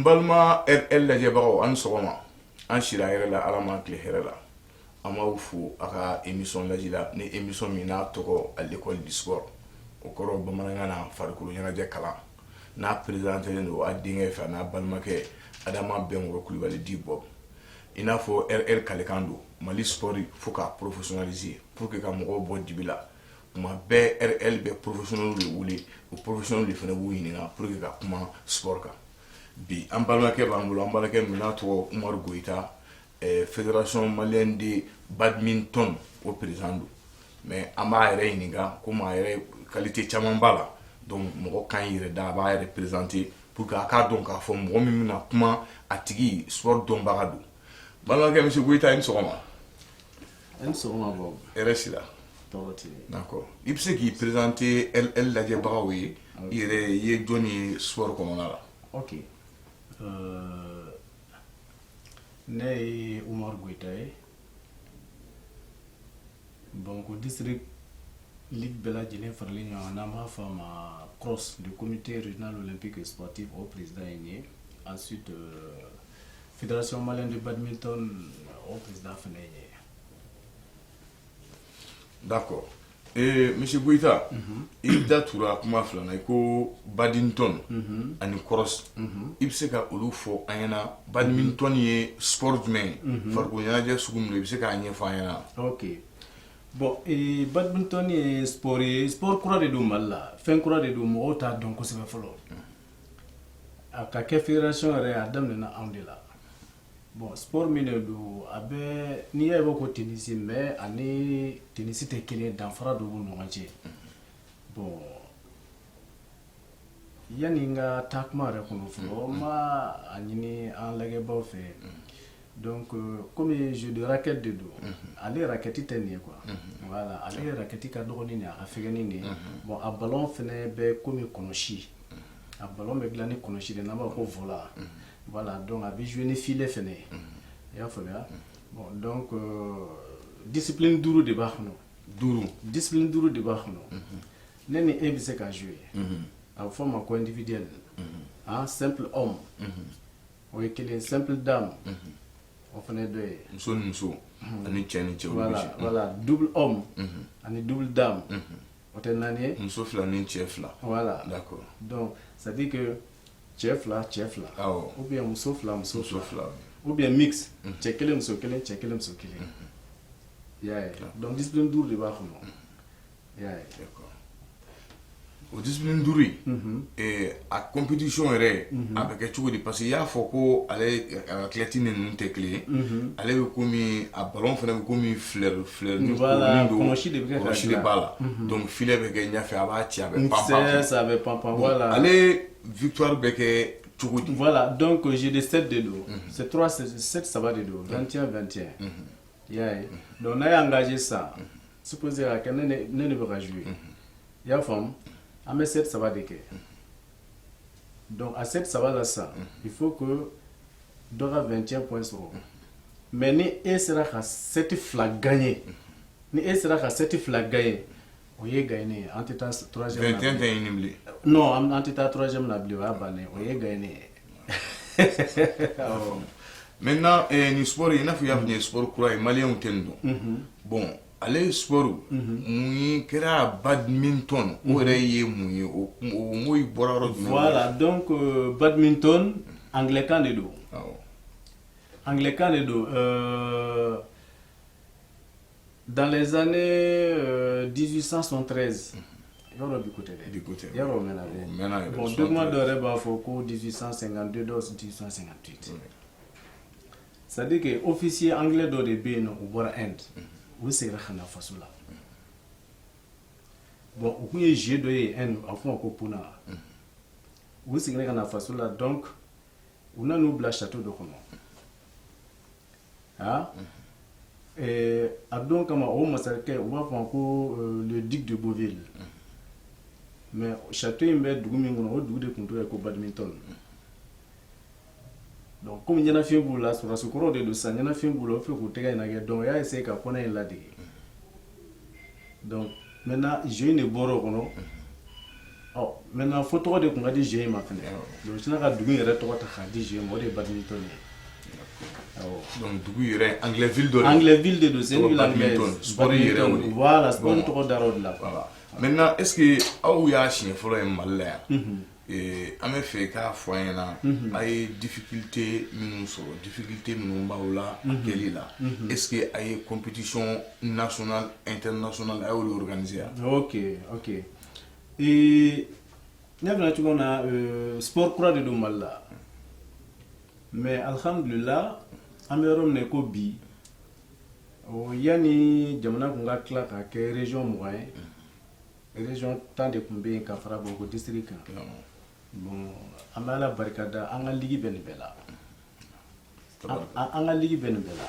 Mbalma RL lajɛ bagaw an sɔgɔma an sira yɛrɛ la ala ma tile hɛrɛ la an b'aw fo a ka émission laji la ni émission min n'a tɔgɔ à l'école du sport o kɔrɔ bamanankan na farikolo ɲɛnajɛ kalan n'a présenté don a denkɛ fɛ n'a balimakɛ Adama Bɛnkɔrɔ Kulibali di Bob i n'a fɔ RL kalekan don Mali sport fo ka professionnaliser pour que ka mɔgɔw bɔ dibi la kuma bɛɛ RL bɛ professionnel de wuli o professionnel de fana b'u ɲininka pour que ka kuma sport kan bi an balimakɛ b'an bolo an balimakɛ min n'a tɔgɔ Umaru Goyita fédération malienne de badminton o président don mais an b'a yɛrɛ ɲininka komi a yɛrɛ qualité caman b'a la donc mɔgɔ kan yɛrɛ da a b'a yɛrɛ présenter pour que a k'a dɔn k'a fɔ mɔgɔ min bɛna kuma a tigi sport dɔnbaga don balimakɛ monsieur Goyita i ni sɔgɔma. I ni sɔgɔma Bob. Hɛrɛ sira. Tɔɔrɔ tɛ yen. D'accord i bɛ se k'i présenter LL lajɛbagaw ye i yɛrɛ i ye jɔn ye sport kɔnɔna la. Ok ne ye Umaru Goyita ye Bamakɔ district ligue bɛɛ lajɛlen faralen ɲɔgɔn kan n'an b'a fɔ a ma CROS du comité régional olympique et sportif o président ye n ye ensuite fédération malienne de badminton o président fana ye n ye. D'accord monsieur Goyita i da tura kuma fila na i ko badminton ani cross i bɛ se ka olu fɔ an ɲɛna badminton ye sport jumɛn ye farikolo ɲɛnajɛ sugu min i bɛ se k'a ɲɛfɔ an ɲɛna. Ok bon badminton ye sport ye sport kura de don Mali la fɛn kura de don mɔgɔw t'a dɔn kosɛbɛ fɔlɔ a ka kɛ fédération yɛrɛ a daminɛna anw de la bon sport min de don a bɛ n'i y'a ye ko tennis mais ani tennis tɛ kelen danfara dɔ b'u ni ɲɔgɔn cɛ bon yanni n ka taa kuma yɛrɛ kɔnɔ fɔlɔ n b'a a ɲini an lajɛbaaw fɛ donc comme jeu de raquette de don ale raquette tɛ nin ye quoi voilà ale raquette ka dɔgɔ ni nin a ka fɛgɛn ni nin bon a ballon fɛnɛ bɛ comme kɔnɔsi a ballon bɛ dilan ni kɔnɔsi de n'an b'a ko vola voilà donc a bɛ jouer ni filet fɛnɛ ye i y'a faamuya bon donc discipline duuru de b'a kɔnɔ discipline duuru de b'a kɔnɔ ne ni e bɛ se ka jouer a bɛ fɔ o ma ko individuel simple homme o ye kelen simple dame o fana dɔ ye muso ni muso ani cɛ ni cɛ voilà double homme ani double dame o tɛ naani ye muso fila ni cɛ fila voilà d'accord donc c'est à dire que cɛ fila awɔ ou bien muso fila ou bien mix cɛ kelen muso kelen cɛ kelen muso kelen i y'a ye donc discipline duuru de b'a kɔnɔ i y'a ye d'accord o discipline duuru in a compétition yɛrɛ a bɛ kɛ cogo di parce que i y'a fɔ ko ale athlète ni ninnu tɛ kelen ye ale bɛ komi a ballon fana bɛ komi fleur ni voilà kɔnɔsi de bɛ kɛ kɔnɔsi de b'a la donc filet bɛ kɛ ɲɛfɛ a b'a ci a bɛ pan ça bɛ pan voilà ale victoire bɛ kɛ cogo di voilà donc j'ai des 7 de don c'est 3 7 saba de don 21-21 i y'a ye donc n'a ye engagé ça supposé ka kɛ ne de bɛ ka jouer i y'a faamu an bɛ 7 saba de kɛ donc à 7 saba la sisan il faut que dɔ ka 21 points sɔrɔ mais ni e sera ka 7 fila gagner ni e sera ka 7 fila gagner o ye gagné an tɛ taa 3e 21 tɛ ɲini bilen non an tɛ taa 3e na bilen o y'a bannen o ye gagné maintenant ni sport i n'a fɔ i y'a fɔ n ye sport kura ye maliyɛnw tɛ nin dɔn bon ale sport mun ye kɛra badminton o yɛrɛ ye mun ye o mot bɔra yɔrɔ jumɛn voilà donc badminton anglais-kan de don anglais-kan de don dans les années 1873 yɔrɔ bi ko tɛ dɛ yɔrɔ o mɛnna dɛ bon document dɔ yɛrɛ b'a fɔ ko 1852 dɔw 1858 c'est à dire que officier anglais dɔ de bɛ yen nɔ o bɔra Inde u seginna ka na faso la bon u kun ye jeu dɔ ye Inde a fɔ o ma ko Puna u seginna ka na faso la donc u nan'u bila château dɔ kɔnɔ a don kama o masakɛ u b'a fɔ ma ko le duc de Beauville mais château in bɛ dugu min kɔnɔ o dugu de tun tɔgɔ ye ko badminton donc comme ɲɛnafin b'u la sɔrɔdasi kɔrɔw de don sisan ɲɛnafin b'u la o fɛ k'u tɛgɛ in lajɛ donc o y'a essayé ka kɔnɛ in ladege donc maintenant jeu in de bɔra o kɔnɔ maintenant faut tɔgɔ de kun ka di jeu ma fɛnɛ donc sina ka dugu yɛrɛ tɔgɔ ta k'a di jeu ma o de ye badminton ye donc dugu yɛrɛ Anglais-ville dɔ Anglais-ville de don c'est une ville anglaise sport yɛrɛ o de voilà sport tɔgɔ dara o de la voilà maintenant est-ce que aw y'a siɲɛ fɔlɔ ye Mali la yan an bɛ fɛ k'a fɔ an ɲɛna a ye difficulté minnu sɔrɔ difficulté minnu b'aw la a kɛli la est-ce que a ye compétition nationale internationale a y'olu organiser yan ok ne fana cogo na sport kura de don Mali la mais alhamdulillah an bɛ yɔrɔ min na ko bi yani jamana kun ka tila ka kɛ région 20 ye région 10 de kun bɛ yen ka fara Bamakɔ district kan bon an bɛ Ala barikada an ka ligue bɛ nin bɛɛ la an ka ligue bɛ nin bɛɛ la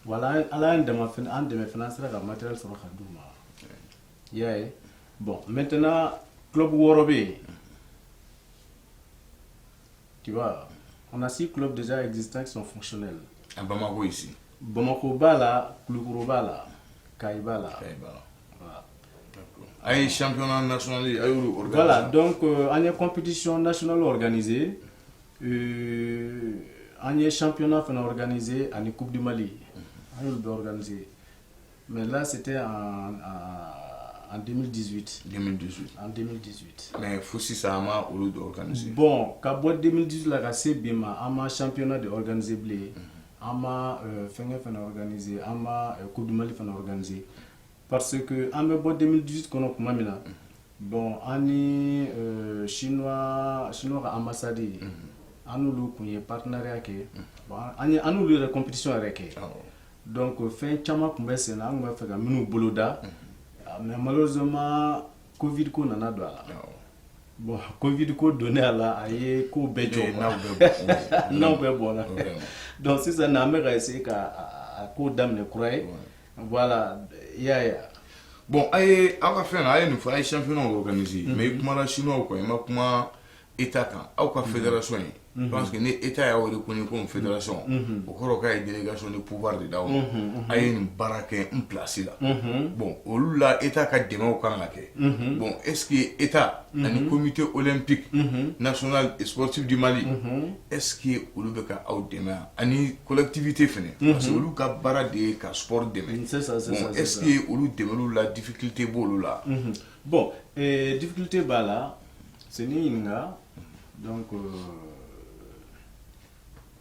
wala Ala y'an dɛmɛ fana an sera ka matériel sɔrɔ ka d'u ma i y'a ye bon maintenant club 6 bɛ yen tu vois on a 6 clubs déjà existants qui sont fonctionnels à Bamako ici Bamako b'a la Kulukoro b'a la Kayi b'a la a ye championnat national a y'olu organiser voilà donc an ye compétition nationale organisée an ye championnat fana organisé ani coupe du Mali an y'olu bɛɛ organisé mais là c'était en 2018 en 2018 mais fo sisan an ma olu de organiser bon ka bɔ 2018 la ka se bi ma an ma championnat de organiser bilen an ma fɛngɛ fana organiser an ma coupe du Mali fana organiser parce que an bɛ bɔ 2018 kɔnɔ tuma min na bon an ni chinois ka ambassade an n'olu kun ye partenariat kɛ bon an n'olu yɛrɛ compétition yɛrɛ kɛ donc fɛn caman kun bɛ sen na an kun bɛ fɛ ka minnu boloda mais malheureusement Covid ko nana don a la bon Covid ko donnen a la a ye ko bɛɛ jɔ n'aw bɛɛ bɔra donc sisan na an bɛ ka essayer ka a ko daminɛ kura ye voilà i y'a ye bon a ye aw ka fɛn na a ye nin fɔ a ye championnat organiser mais i kumana chinois kan i ma kuma état kan aw ka fédération ye parce que ni état y'a reconnu comme fédération o kɔrɔ k'a ye délégation de pouvoir de d'aw ma a ye nin baara kɛ n place la bon olu la état ka dɛmɛw kan ka kɛ bon est-ce que état ani comité olympique national et sportif du Mali est-ce que olu bɛ ka aw dɛmɛ ani collectivité fɛnɛ parce que olu ka baara de ye ka sport dɛmɛ bon est-ce que olu dɛmɛlu la difficulté b'olu la bon difficulté b'a la c'est ni ɲininka donc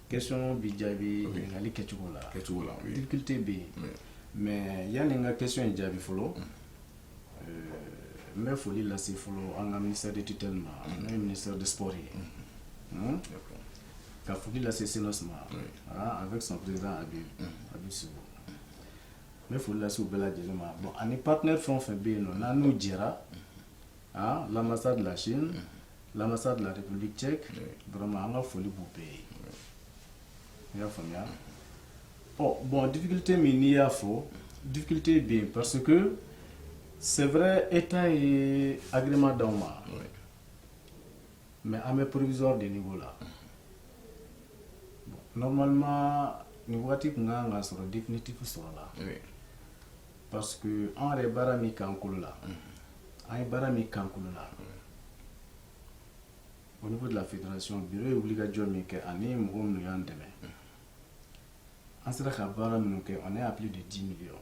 question bi jaabi ɲininkali kɛcogo la difficulté bɛ yen mais yanni n ka question in jaabi fɔlɔ n bɛ foli lase fɔlɔ an ka ministère de tutelle ma n'o ye ministère de sport ye ka foli lase Senos ma avec son président Habib Sogo n bɛ foli lase u bɛɛ lajɛlen ma bon ani partenaire fɛn o fɛn bɛ yen nɔ n'an n'u jɛra l'ambassade de la Chine l'ambassade de la République tchèque vraiment an ka foli b'u bɛɛ ye i y'a faamuya bon difficulté min n'i y'a fɔ difficulté bɛ yen parce que c'est vrai état ye agrément d'aw ma mais an bɛ provisoire de niveau la bon normalement nin waati kun kan ka sɔrɔ définitif sɔrɔ la parce que an yɛrɛ baara min k'an kolo la an ye baara min k'an kolo la au niveau de la fédération bureau ye wulikajɔ min kɛ ani mɔgɔ minnu y'an dɛmɛ an sera ka baara minnu kɛ on est à plus de 10 millions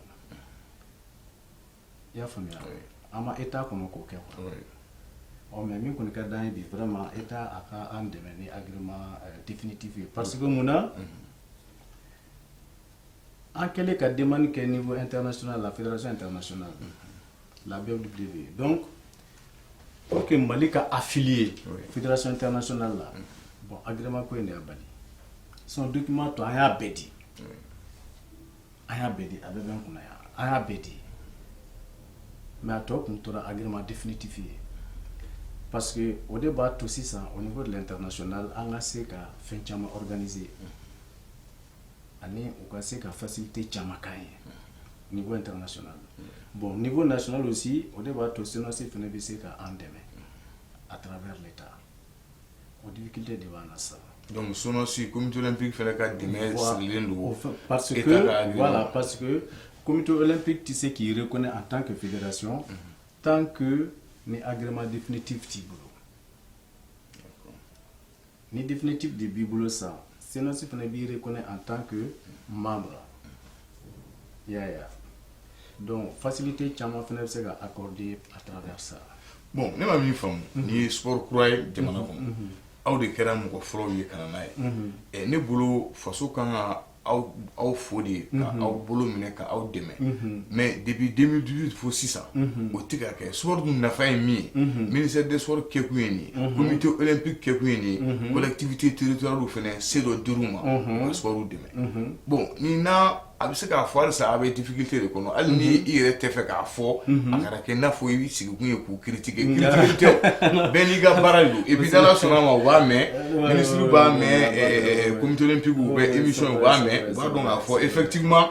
i y'a faamuya an ma état kɔnɔ k'o kɛ quoi mais min kɔni ka d'an ye bi vraiment état a ka an dɛmɛ ni agrément définitif ye parce que mun na an kɛlen ka demande kɛ niveau international la fédération internationale la BWW donc pour que Mali ka affilié fédération internationale la bon agrément ko in de y'a bali son document to an y'a bɛɛ di a bɛɛ di a bɛɛ bɛ n kunna yan an y'a bɛɛ di mais a tɔ kun tora agrément définitif ye parce que o de b'a to sisan au niveau de l'international an ka se ka fɛn caman organiser ani u ka se ka facilité caman k'an ye niveau international bon niveau national aussi o de b'a to Senos fana bɛ se ka an dɛmɛ à travers l'état o difficulté de b'an na sisan donc Senos comité olympique fɛnɛ ka dɛmɛ sigilen don parce que voilà parce que comité olympique tɛ se k'i reconnaître en tant que fédération tant que ni agrément définitif t'i bolo ni définitif de b'i bolo sa CNOSI fana b'i reconnaître en tant que membre donc facilité caman fana bɛ se ka accorder à travers ça bon ne ma min faamu ni ye sport kura ye jamana kɔnɔ aw de kɛra mɔgɔ fɔlɔw ye ka na n'a ye ne bolo faso kan ka aw fo de ka aw bolo minɛ ka aw dɛmɛ mais depuis 2018 fo sisan o tɛ ka kɛ sport dun nafa ye min ye ministère des sports kɛkun ye nin ye comité olympique kɛkun ye nin ye collectivité territoriale fana se dɔ dir'u ma ka sport dɛmɛ bon ni n'a a bɛ se k'a fɔ halisa a bɛ difficulté de kɔnɔ hali ni i yɛrɛ tɛ fɛ k'a fɔ a kana kɛ n'a fɔ i sigikun ye k'u critiquer tɛ bɛɛ n'i ka baara de don et puis n'Ala sɔnna ma u b'a mɛn ministre b'a mɛn comité olympique u bɛ émission u b'a mɛn u b'a dɔn k'a fɔ effectivement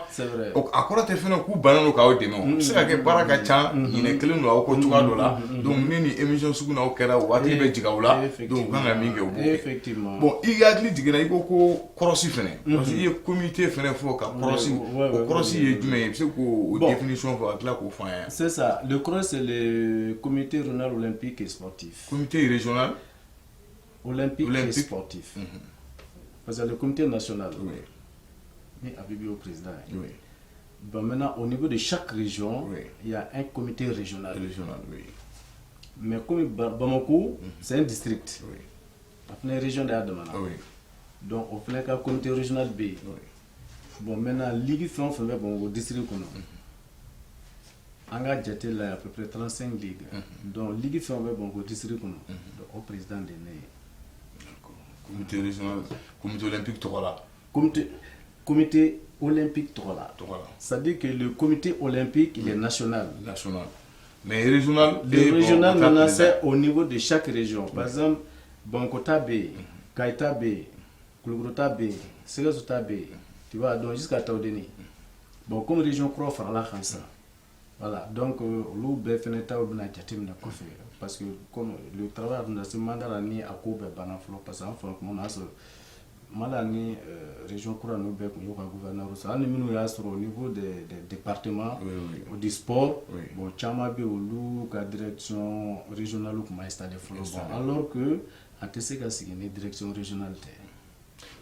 a kɔrɔ tɛ fɛnɛ k'u bannen don k'aw dɛmɛ o a bɛ se ka kɛ baara ka ca ɲinɛ kelen don aw kɔ cogoya dɔ la donc ni nin émission sugu n'aw kɛra o hakili bɛ jigin aw la donc u kan ka min kɛ o b'o kɛ bon i hakili jiginna i ko ko kɔrɔsi fɛnɛ parce que i ye comité fɛnɛ fɔ ka kɔrɔsi o kɔrɔsi ye jumɛn ye i bɛ se k'o définition fɔ ka tila k'o fɔ an ye. C'est ça, le CROS c'est le comité régional olympique et sportif. Comité régional olympique et sportif. Parce que le comité national, mais Abibi au président. Bon, maintenant, au niveau de chaque région, il y a un comité régional. Mais comme Bamako, c'est un district. Il y a une région d'Adamana. Donc, on fait un comité régional B. Bon, maintenant, Ligue fait au district. On a jeté là à peu près 35 ligues. Donc, Ligue fait au district. Au président de l'année. Comité régional, comité olympique, Togola. Comité olympique Togola. C'est-à-dire que le comité olympique, il est national. Mais régional, le régional maintenant c'est au niveau de chaque région. Par exemple, Bankota B, Kaita B, Koulougrota B, Segasota B, tu vois, donc jusqu'à Taudeni. Bon, comme région Kro Farala Khansa. Voilà, donc l'ou be feneta ou bna jatim na kofe parce que comme le travail dans ce mandat ni à Kobe banaflo parce qu'en fait mon aso malani région Kro no be ko yoka gouverneur ça ni minu ya sur au niveau des départements du sport bon chama be olu ka direction régionale ko ma installé bon alors que antese ka signé direction régionale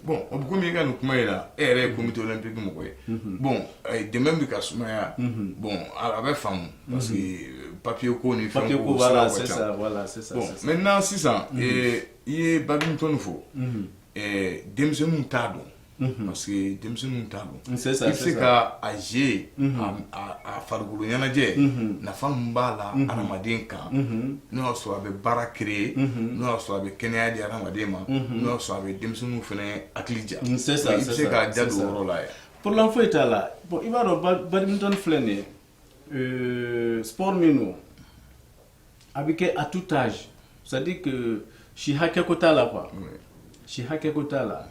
bon on peut combien nous comment là est comité olympique mo bon de même que Kasumaya bon avec femme parce que papier ko ni papier ko voilà c'est ça bon maintenant 600 et il badminton fo demsenu tado parce que demsenu tado c'est ça c'est ka age a fargulu nyanaje na fam bala aramaden kan no so abe bara créer no so abe kenya di aramaden ma no so abe demsenu fene aklija c'est ça c'est ka jadu rola pour l'enfant est là bon il va badminton flené sport mino avec à tout âge ça dit que shi hake kota là quoi shi hake kota là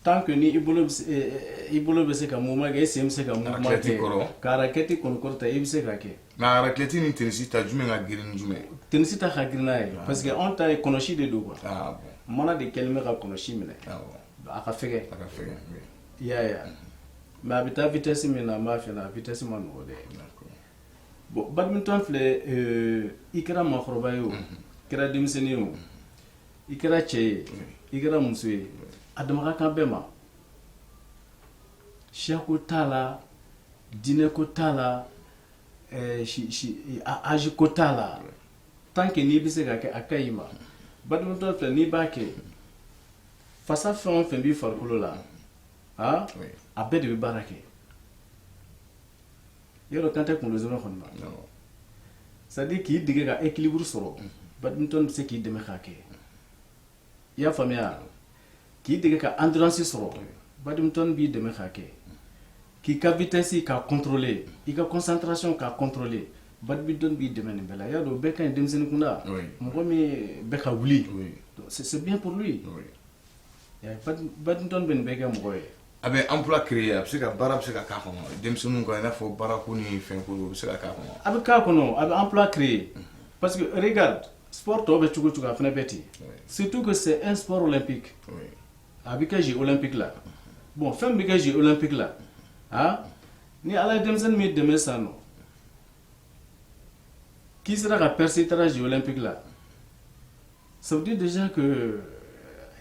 tant que ni ibolo be se ka mouvement ke sem se ka mouvement ke ka raketi kon korta ibse ka ke na raketi ni tenisi ta jume nga girin jume tenisi ta khagirna parce que on ta konoshi de do quoi ah bon mona de kelme ka konoshi mine ah bon aka fege ya mais habita vitesse mina ma fe na vitesse man ode bon badminton fle ikra ma khrobayo kira dimseni ikra che ikra muswe adama kan bema shako tala dine ko tala aji ko tala tant que ni bise ka ke akayima badminton fle ni ba ke fasa fɛn fɛn bi farikolo la a bɛɛ de bɛ baara kɛ yɔrɔ kan tɛ kunkolo zɛmɛ kɔni ma c'est à dire k'i dege ka équilibre sɔrɔ badminton bɛ se k'i dɛmɛ k'a kɛ i y'a faamuya k'i dege ka endurance sɔrɔ badminton b'i dɛmɛ k'a kɛ k'i ka vitesse k'a contrôler i ka concentration k'a contrôler badminton b'i dɛmɛ nin bɛɛ la i y'a dɔn bɛɛ ka ɲi denmisɛnnin kunda mɔgɔ min bɛ ka wuli c'est bien pour lui badminton bɛ nin bɛɛ kɛ mɔgɔ ye a bɛ emploi créer a bɛ se ka baara bɛ se ka k'a kɔnɔ denmisɛnninw kan i n'a fɔ baarako ni fɛnko o bɛ se ka k'a kɔnɔ a bɛ k'a kɔnɔ a bɛ emploi créer parce que regarde sport tɔw bɛ cogo cogo a fana bɛ ten surtout que c'est un sport olympique a bɛ kɛ jeux olympique la bon fɛn bɛ kɛ jeux olympique la ni ala ye denmisɛnnin min dɛmɛ sisan nɔ qui sera la percée Jeux olympiques là. Ça veut dire déjà que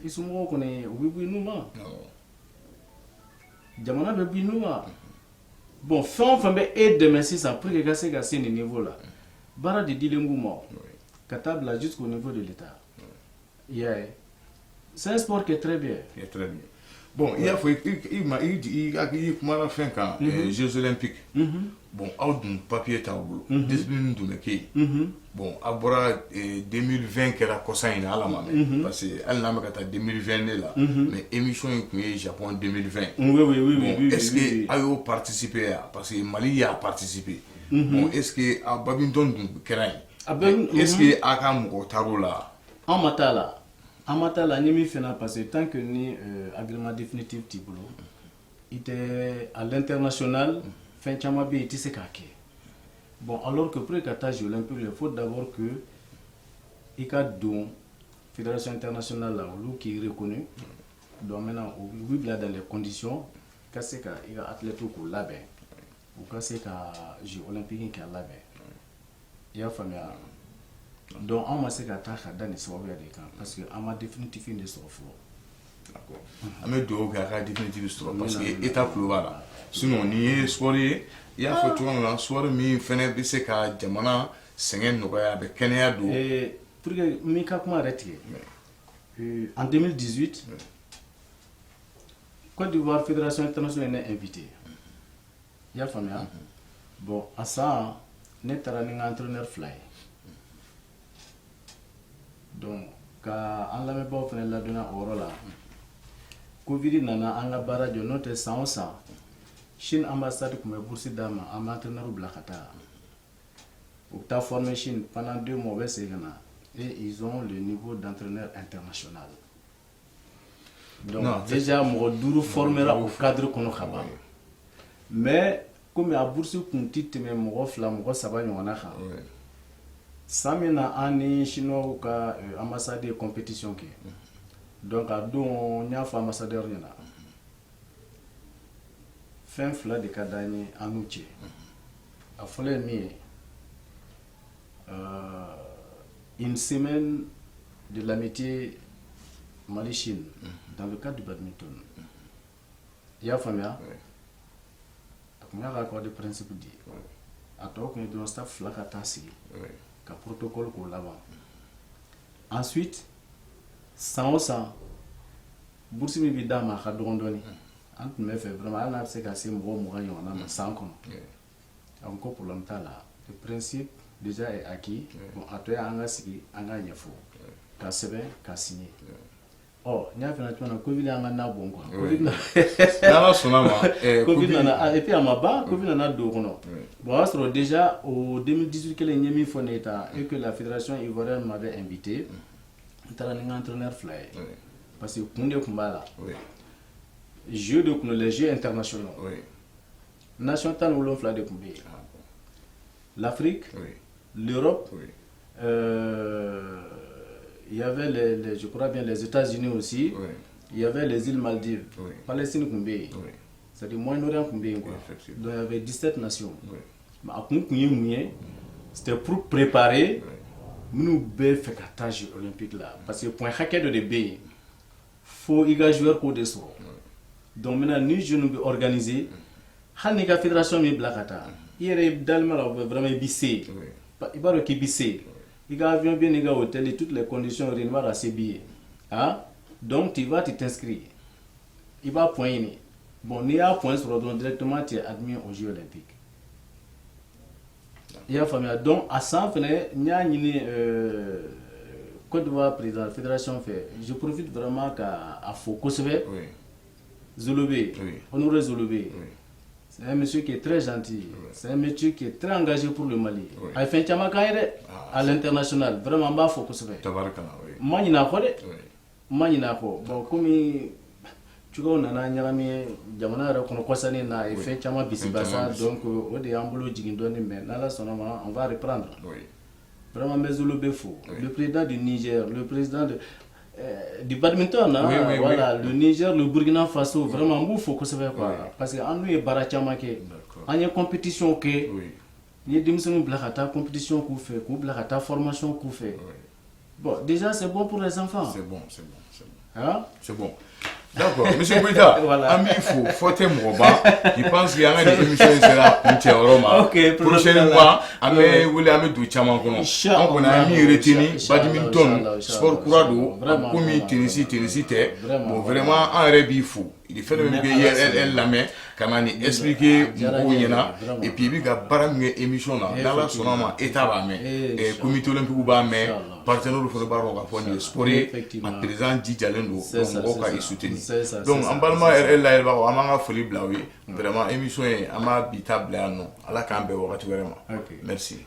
ils sont morts qu'on est oui nous ma. Jamana be bi nous ma. Bon, fin et demain si ça pour que gasser ce niveau là. Bara de dilengu mort. Katable jusqu'au niveau de l'État. Yeah. C'est un sport qui est très bien. Il est très bien. Bon, il y a il kuma fin quand Jeux olympiques. Bon, aw dun papier t'a bolo. Discipline dun ke. Bon, abora 2020 kɛra kɔsa in ala ma parce que hali n'a bɛ ka taa 2020 de la mais émission in kun ye Japon 2020. Oui. Est-ce que a y'o participer parce que Mali y'a participer. Bon, est-ce que a badminton dun kɛra yen. Est-ce que a ka mɔgɔ taar'o la. En matala ni mi fena parce que tant que ni agrément définitif ti bolo était à l'international fin chama bi ti se kake. Bon, alors que pour les Jeux olympiques, il faut d'abord que il y a une fédération internationale là, qui est reconnue. Donc maintenant, oui, dans les conditions, qu'est-ce qu'il y a athlètes qui là ou qu'est-ce qu'il y a Jeux olympiques qui là il y a famille. Donc on m'a dit que dans les soirées parce que on m'a définitivement des soirées. D'accord. On m'a dit que définitivement soirées parce que étape là. Sinon ni soirée il y a photo là soirée mi fene bi se ka jamana sengel no ya be kenya do pour que mi ka kuma arrêter en 2018 Côte d'Ivoire Fédération internationale est invitée. Il y a famille. Bon, à ça n'est un entraîneur fly. Donc quand on l'a mis pas fait la donner au rôle là. Covid nana an la barra de notre sens. Chine ambassade comme bourse d'âme en entraîneur blakata. Ou ta formé Chine pendant 2 mois et ils ont le niveau d'entraîneur international. Donc non, déjà mon duru formera au cadre qu'on a. Mais comme à bourse qu'on titre mais mon flamme mon sabane on a. Ça mena ani chinois ou ka ambassade de compétition qui. Donc à deux on y a fait ambassadeur yana. Fin fla de Kadani en outil. A fallu une semaine de l'amitié Mali-Chine dans le cadre du badminton. Il y a famille. Il y a un accord de principe dit. À toi qu'on est dans le staff flacatasi. Qu'un protocole qu'on l'a. Ensuite, sans ça, bourse mi bidama a dondoni. Ant me fait vraiment un c'est qu'à ces mots mourants on a sans compte. Encore pour longtemps là, le principe déjà est acquis. Bon, à toi on a signé, on a yafo. Qu'à sebe, qu'à signer. Oh, n'y a fait naturellement Covid on a bon quoi. Covid na. Covid na et puis à ma bas, Covid na do non. Bon, astro déjà au 2018 que les Niami Foneta et que la fédération ivoirienne m'avait invité. T'as un entraîneur fly. Parce que Koundé Kumbala. Jeux de les jeux internationaux. National ou l'onfla de Koundé. L'Afrique, l'Europe, il y avait je crois bien les États-Unis aussi. Il y avait les îles Maldives. Palestine Koundé. C'est-à-dire Moyen-Orient Koundé. Donc il y avait 17 nations. Mais à Koundé, c'était pour préparer nous be fait qu'à Jeux olympiques là parce que pour un hacker de B faut y jouer pour des soirs donc maintenant nous je nous organiser hal la fédération mi blakata hier dalma vraiment bissé il va le bissé il a avion bien les hôtel et toutes les conditions réunir à ses billets donc tu vas t'inscrire il va pointer bon ni à point sur donc directement tu es admis aux Jeux olympiques. Il y a famille donc à ça il y a une Côte d'Ivoire président de la fédération fait je profite vraiment à focus Zolobé Honoré Zolobé c'est un monsieur qui est très gentil c'est un monsieur qui est très engagé pour le Mali a fait un à l'international vraiment bas focus manina ko bon comme tu vois on a nyarami jamana ra kono kosani na e fait chama bisibasa donc o de ambulo jigindoni mais na la sonoma on va reprendre vraiment Mezolo Befo le président du Niger le président du badminton voilà le Niger le Burkina Faso vraiment il faut que ça quoi parce que en nous est barachama que en une compétition que ni denmisɛnninw bila ka taa compétition k'u fɛ k'u bila ka taa formation k'u fɛ bon déjà c'est bon pour les enfants c'est bon hein c'est bon. D'accord, monsieur Goïta, ami, il faut te mouvoir. Je pense qu'il y a une émission qui sera prochainement. Ami, vous l'avez du Tchamangono. On a mis retenu badminton, sport courado, comme tennis, bon vraiment un rêve fou. Il fait le même que la main, quand on expliqué et puis il y a une émission là, dans la sonama état va mais comité olympique va mais partenaire du football va faire sport et président Di Jalendo donc on va y soutenir. Donc en parlant elle là elle va avoir folie blaoui vraiment émission est ama bitable non à la cambe vraiment. Merci.